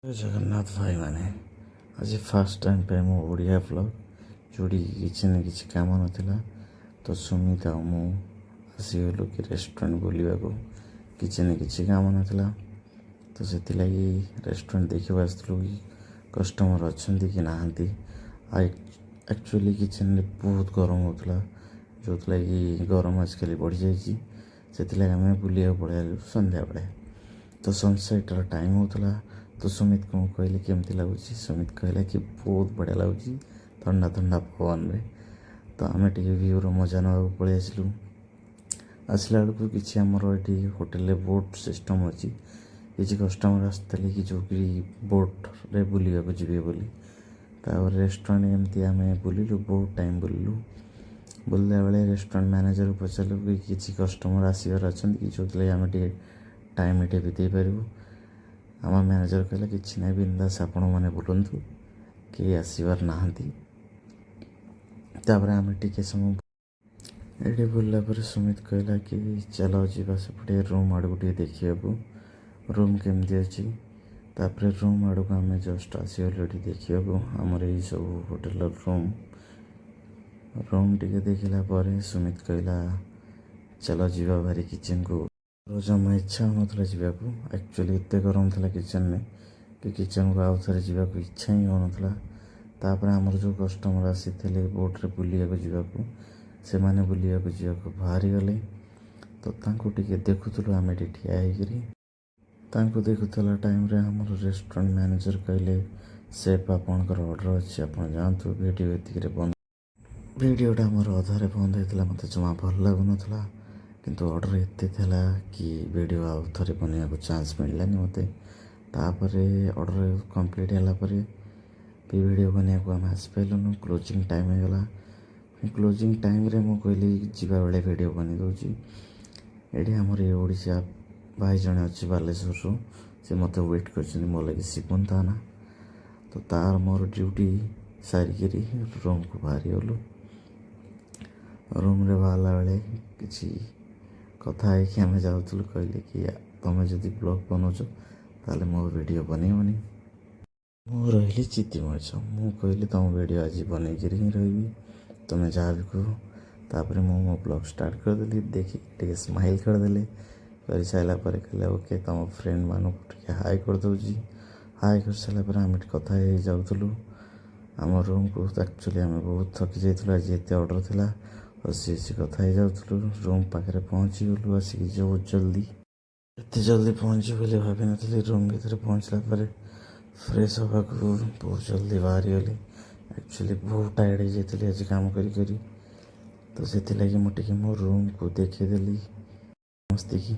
ଜୟ ଜଗନ୍ନାଥ ଭାଇମାନେ, ଆଜି first time ପାଇଁ ମୋ ଓଡ଼ିଆ ବ୍ଲଗ୍ ଯେଉଁଠିକି କିଛି ନା କିଛି କାମ ନଥିଲା ତ ସୁମିତ ଆଉ ମୁଁ ଆସିଗଲୁ କି ରେଷ୍ଟୁରାଣ୍ଟ ବୁଲିବାକୁ। କିଛି ନା କିଛି କାମ ନଥିଲା ତ ସେଥିଲାଗି ରେଷ୍ଟୁରାଣ୍ଟ ଦେଖିବାକୁ ଆସିଥିଲୁ କି କଷ୍ଟମର୍ ଅଛନ୍ତି କି ନାହାନ୍ତି। ଆକ୍ଚୁଆଲି କିଚେନ୍ରେ ବହୁତ ଗରମ ହେଉଥିଲା, ଯେଉଁଥିଲାଗି ଗରମ ଆଜିକାଲି ବଢ଼ିଯାଇଛି। ସେଥିଲାଗି ଆମେ ବୁଲିବାକୁ ପଳେଇଲୁ ସନ୍ଧ୍ୟାବେଳେ। ତ ସନସେଟ୍ର ଟାଇମ୍ ହେଉଥିଲା। ତ ସୁମିତକୁ ମୁଁ କହିଲି କେମିତି ଲାଗୁଛି, ସୁମିତ କହିଲା କି ବହୁତ ବଢ଼ିଆ ଲାଗୁଛି ଥଣ୍ଡା ଥଣ୍ଡା ପବନରେ। ତ ଆମେ ଟିକେ ଭିୟୁର ମଜା ନେବାକୁ ପଳେଇ ଆସିଲୁ। ଆସିଲା ବେଳକୁ କିଛି ଆମର ଏଠି ହୋଟେଲରେ ବୋଟ୍ ସିଷ୍ଟମ୍ ଅଛି। କିଛି କଷ୍ଟମର୍ ଆସିଥିଲେ କି ଯେଉଁକି ବୋଟ୍ରେ ବୁଲିବାକୁ ଯିବେ ବୋଲି। ତାପରେ ରେଷ୍ଟୁରାଣ୍ଟ ଏମିତି ଆମେ ବୁଲିଲୁ, ବହୁତ ଟାଇମ୍ ବୁଲିଲୁ। ବୁଲିଲା ବେଳେ ରେଷ୍ଟୁରାଣ୍ଟ ମ୍ୟାନେଜର୍କୁ ପଚାରିଲୁ କି କିଛି କଷ୍ଟମର୍ ଆସିବାର ଅଛନ୍ତି କି ଯେଉଁଥିଲାଗି ଆମେ ଟିକେ ଟାଇମ୍ ଏଠି ବିତେଇ ପାରିବୁ। ଆମ ମ୍ୟାନେଜର୍ କହିଲା କିଛି ନାହିଁ, ବିନ୍ଦାସ ଆପଣମାନେ ବୁଲନ୍ତୁ, କେହି ଆସିବାର ନାହାନ୍ତି। ତାପରେ ଆମେ ଟିକେ ସମୟ ଏଠି ବୁଲିଲା ପରେ ସୁମିତ କହିଲା କି ଚାଲ ଯିବା ସେପଟେ ରୁମ୍ ଆଡ଼କୁ ଟିକେ ଦେଖିବାକୁ, ରୁମ୍ କେମିତି ଅଛି। ତାପରେ ରୁମ୍ ଆଡ଼କୁ ଆମେ ଜଷ୍ଟ ଆସିଗଲୁ ଏଠି ଦେଖିବାକୁ ଆମର ଏଇସବୁ ହୋଟେଲର ରୁମ୍ ଟିକେ ଦେଖିଲା ପରେ ସୁମିତ କହିଲା ଚାଲ ଯିବା ଭାରି କିଚେନ୍କୁ। ଜମା ଇଚ୍ଛା ହେଉନଥିଲା ଯିବାକୁ। ଆକ୍ଚୁଆଲି ଏତେ ଗରମ ଥିଲା କିଚେନ୍ରେ କି କିଚେନ୍କୁ ଆଉ ଥରେ ଯିବାକୁ ଇଚ୍ଛା ହିଁ ହେଉନଥିଲା। ତାପରେ ଆମର ଯେଉଁ କଷ୍ଟମର୍ ଆସିଥିଲେ ବୋଟ୍ରେ ବୁଲିବାକୁ ଯିବାକୁ, ସେମାନେ ବୁଲିବାକୁ ଯିବାକୁ ବାହାରିଗଲେ। ତ ତାଙ୍କୁ ଟିକେ ଦେଖୁଥିଲୁ ଆମେ ଏଠି ଠିଆ ହେଇକିରି। ତାଙ୍କୁ ଦେଖୁଥିଲା ଟାଇମ୍ରେ ଆମର ରେଷ୍ଟୁରାଣ୍ଟ ମ୍ୟାନେଜର୍ କହିଲେ ସେଫ୍ ଆପଣଙ୍କର ଅର୍ଡ଼ର୍ ଅଛି, ଆପଣ ଯାଆନ୍ତୁ, ଭିଡ଼ିଓ ଏତିକିରେ ବନ୍ଦ। ଭିଡ଼ିଓଟା ଆମର ଅଧାରେ ବନ୍ଦ ହେଇଥିଲା, ମୋତେ ଜମା ଭଲ ଲାଗୁନଥିଲା। କିନ୍ତୁ ଅର୍ଡ଼ର୍ ଏତେ ଥିଲା କି ଭିଡ଼ିଓ ଆଉ ଥରେ ବନେଇବାକୁ ଚାନ୍ସ ମିଳିଲାନି ମୋତେ। ତାପରେ ଅର୍ଡ଼ର୍ କମ୍ପ୍ଲିଟ୍ ହେଲା ପରେ ବି ଭିଡ଼ିଓ ବନେଇବାକୁ ଆମେ ଆସିପାରିଲୁନୁ, କ୍ଲୋଜିଂ ଟାଇମ୍ ହେଇଗଲା। କ୍ଲୋଜିଂ ଟାଇମ୍ରେ ମୁଁ କହିଲି ଯିବା ବେଳେ ଭିଡ଼ିଓ ବନେଇ ଦେଉଛି। ଏଠି ଆମର ଏ ଓଡ଼ିଶା ଭାଇ ଜଣେ ଅଛି ବାଲେଶ୍ୱରରୁ, ସେ ମୋତେ ୱେଟ୍ କରିଛନ୍ତି, ମୋ ଲାଗି ଶିବୁନ ତା ନା। ତ ତାର ମୋର ଡ୍ୟୁଟି ସାରିକିରି ରୁମ୍କୁ ବାହାରିଗଲୁ। ରୁମ୍ରେ ବାହାରିଲା ବେଳେ କିଛି କଥା ହେଇକି ଆମେ ଯାଉଥିଲୁ। କହିଲେ କି ତୁମେ ଯଦି ବ୍ଲଗ୍ ବନାଉଛ ତାହେଲେ ମୋ ଭିଡ଼ିଓ ବନେଇବନି। ମୁଁ ରହିଲି ଚିତି ମଣିଷ, ମୁଁ କହିଲି ତୁମ ଭିଡ଼ିଓ ଆଜି ବନେଇକିରି ହିଁ ରହିବି, ତୁମେ ଯାହା ବି କୁହ। ତାପରେ ମୁଁ ମୋ ବ୍ଲଗ୍ ଷ୍ଟାର୍ଟ କରିଦେଲି, ଦେଖିକି ଟିକେ ସ୍ମାଇଲ୍ କରିଦେଲି। କରିସାରିଲା ପରେ କହିଲେ ଓକେ, ତୁମ ଫ୍ରେଣ୍ଡମାନଙ୍କୁ ଟିକେ ହାଏ କରିଦେଉଛି। ହାଏ କରିସାରିଲା ପରେ ଆମେ କଥା ହେଇଯାଉଥିଲୁ ଆମ ରୁମ୍କୁ। ଆକ୍ଚୁଆଲି ଆମେ ବହୁତ ଥକି ଯାଇଥିଲୁ, ଆଜି ଏତେ ଅର୍ଡ଼ର୍ ଥିଲା। ହସି ହସି କଥା ହେଇଯାଉଥିଲୁ। ରୁମ୍ ପାଖରେ ପହଞ୍ଚିଗଲୁ ଆସିକି ବହୁତ ଜଲ୍ଦି। ଏତେ ଜଲ୍ଦି ପହଞ୍ଚିବୁ ବୋଲି ଭାବିନଥିଲି। ରୁମ୍ ଭିତରେ ପହଞ୍ଚିଲା ପରେ ଫ୍ରେଶ୍ ହେବାକୁ ବହୁତ ଜଲ୍ଦି ବାହାରିଗଲି। ଆକ୍ଚୁଆଲି ବହୁତ ଟାୟାର୍ଡ଼ ହେଇଯାଇଥିଲି ଆଜି କାମ କରି। ତ ସେଥିଲାଗି ମୁଁ ଟିକେ ମୋ ରୁମ୍କୁ ଦେଖେଇଦେଲି ସମସ୍ତିକି।